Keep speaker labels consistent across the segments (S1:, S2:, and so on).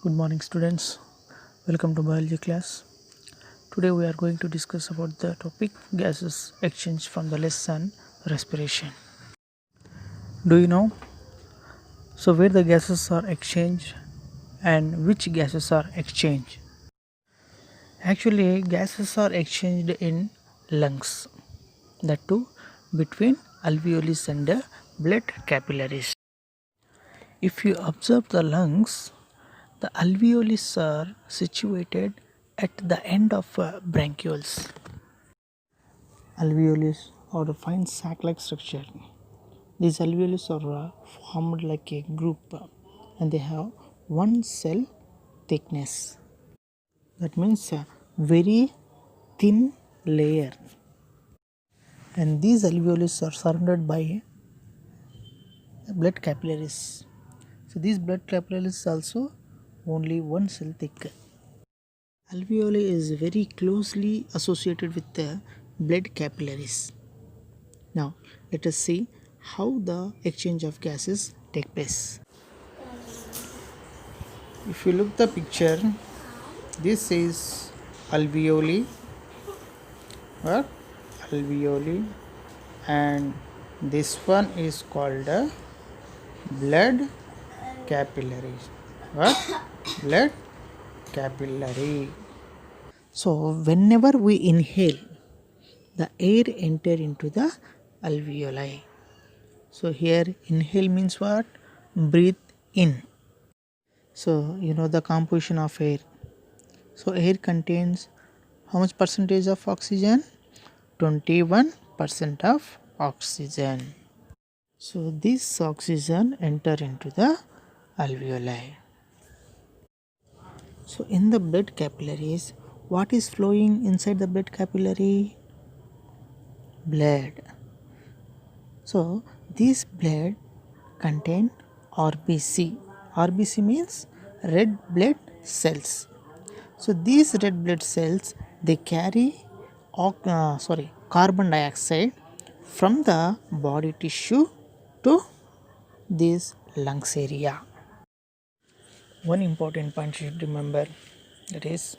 S1: Good morning, students. Welcome to biology class. Today we are going to discuss about the topic gases exchange from the lesson respiration. Do you know where the gases are exchanged and which gases are exchanged? Actually, gases are exchanged in lungs. That too between alveolus and the blood capillaries. If you observe the lungs, the alveolus are situated at the end of bronchioles. Alveolus are a fine sac-like structure. These alveolus are formed like a group and they have one cell thickness. That means a very thin layer. And these alveolus are surrounded by blood capillaries. So these blood capillaries also only one cell thick. Alveoli is very closely associated with the blood capillaries. Now let us see how the exchange of gases take place. If you look the picture, this is alveoli or alveoli and this one is called a blood capillaries or blood capillary. So whenever we inhale, the air enter into the alveoli. So here inhale means what? Breathe in. So you know the composition of air. So air contains how much percentage of oxygen? 21% of oxygen. So this oxygen enter into the alveoli. So in the blood capillaries, what is flowing inside the blood capillary? Blood. So this blood contain RBC. RBC means red blood cells. So these red blood cells they carry carbon dioxide from the body tissue to this lungs area. One important point you should remember, that is,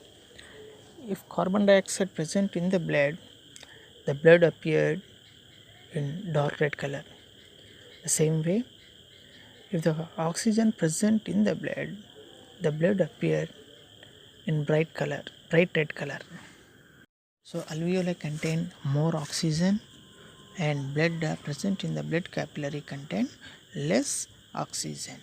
S1: if carbon dioxide present in the blood appeared in dark red color. The same way, if the oxygen present in the blood appear in bright red color. So alveoli contain more oxygen and blood present in the blood capillary contain less oxygen.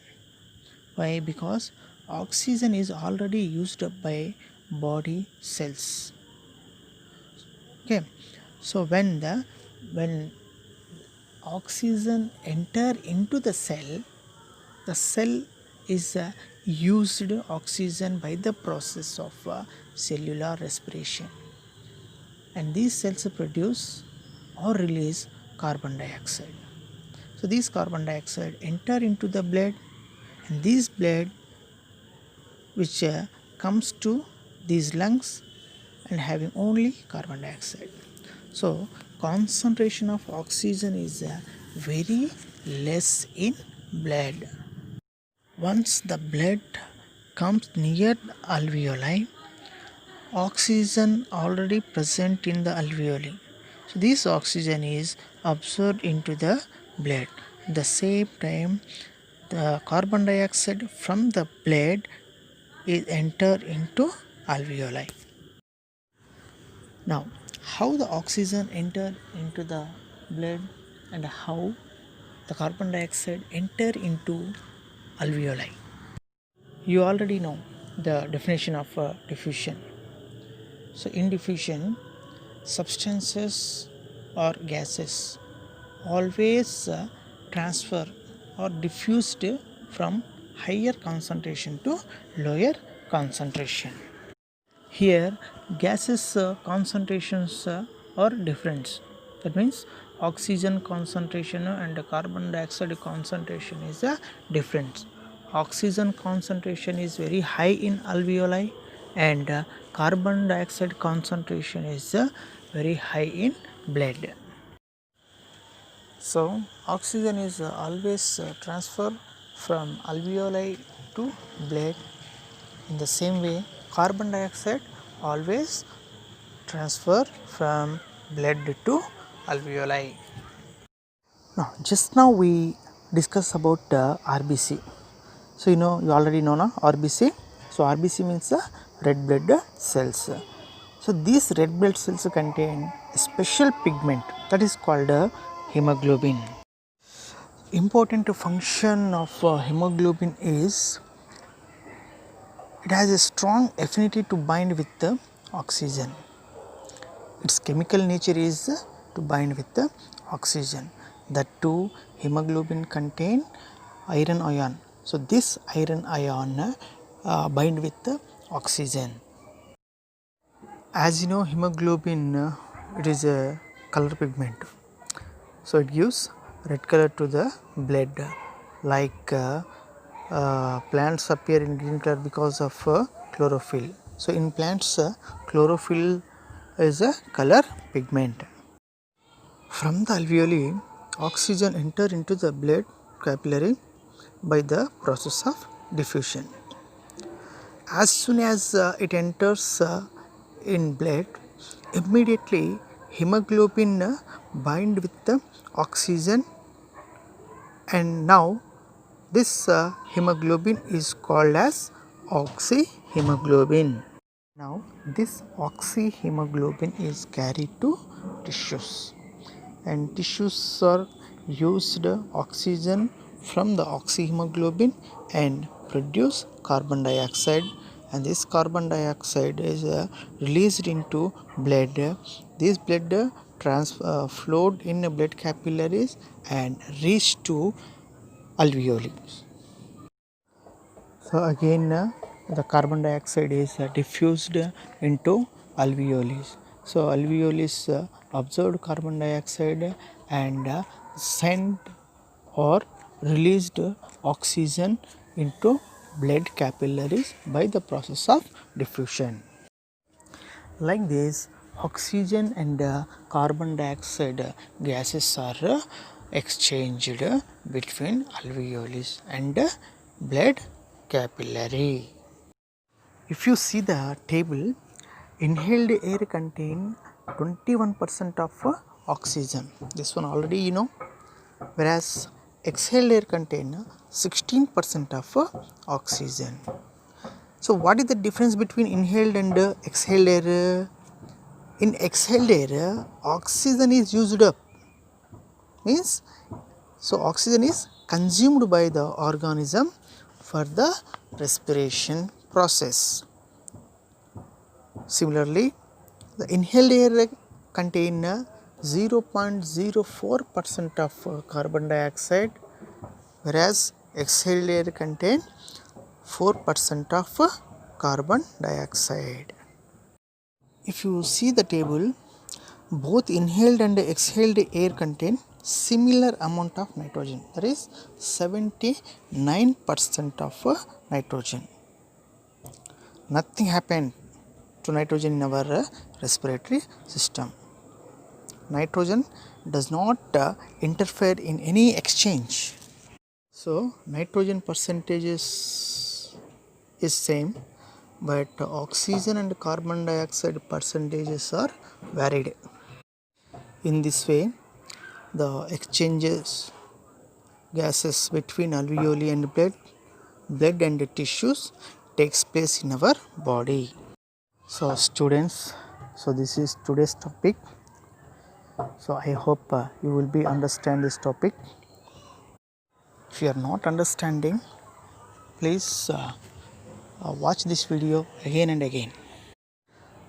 S1: Why? Because oxygen is already used up by body cells. Okay, so when oxygen enter into the cell is used oxygen by the process of cellular respiration, and these cells produce or release carbon dioxide. So these carbon dioxide enter into the blood, and this blood which comes to these lungs and having only carbon dioxide. So concentration of oxygen is very less in blood. Once the blood comes near alveoli, oxygen already present in the alveoli. So this oxygen is absorbed into the blood. At the same time, the carbon dioxide from the blood is enter into alveoli. Now, how the oxygen enter into the blood and how the carbon dioxide enter into alveoli? You already know the definition of diffusion. So in diffusion, substances or gases always transfer or diffused from higher concentration to lower concentration. Here gases concentrations are different. That means oxygen concentration and carbon dioxide concentration is different. Oxygen concentration is very high in alveoli and carbon dioxide concentration is very high in blood. So oxygen is always transferred from alveoli to blood, In the same way, carbon dioxide always transfer from blood to alveoli. Now, just now we discussed about RBC. So you already know na RBC. So RBC means the red blood cells. So these red blood cells contain a special pigment that is called hemoglobin. Important function of hemoglobin is it has a strong affinity to bind with the oxygen. Its chemical nature is to bind with the oxygen. That too, hemoglobin contain iron ion. So this iron ion bind with the oxygen. As you know, hemoglobin it is a color pigment. So it gives red color to the blood, like plants appear in green color because of chlorophyll. So in plants, chlorophyll is a color pigment. From the alveoli, oxygen enter into the blood capillary by the process of diffusion. As soon as it enters in blood, immediately hemoglobin bind with the oxygen, and now this hemoglobin is called as oxyhemoglobin. Now this oxyhemoglobin is carried to tissues, and tissues are used oxygen from the oxyhemoglobin and produce carbon dioxide, and this carbon dioxide is released into blood. This blood flowed in blood capillaries and reached to alveoli. So again the carbon dioxide is diffused into alveoli. So alveoli absorbed carbon dioxide and sent or released oxygen into blood capillaries by the process of diffusion. Like this, oxygen and carbon dioxide gases are exchanged between alveoli and blood capillary. If you see the table, inhaled air contain 21% of oxygen. This one already you know. Whereas exhaled air contain 16% of oxygen. So what is the difference between inhaled and exhaled air? In exhaled air, oxygen is used up. Means, so oxygen is consumed by the organism for the respiration process. Similarly, the inhaled air contain 0.04% of carbon dioxide, whereas exhaled air contain 4% of carbon dioxide. If you see the table, both inhaled and exhaled air contain similar amount of nitrogen, that is 79% of nitrogen. Nothing happened to nitrogen in our respiratory system. Nitrogen does not interfere in any exchange. So nitrogen percentages is same, but oxygen and carbon dioxide percentages are varied. In this way, the exchanges gases between alveoli and blood and tissues takes place in our body. So students, so this is today's topic. So I hope you will be understand this topic. If you are not understanding, please watch this video again and again.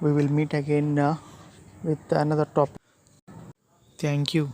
S1: We will meet again with another topic. Thank you.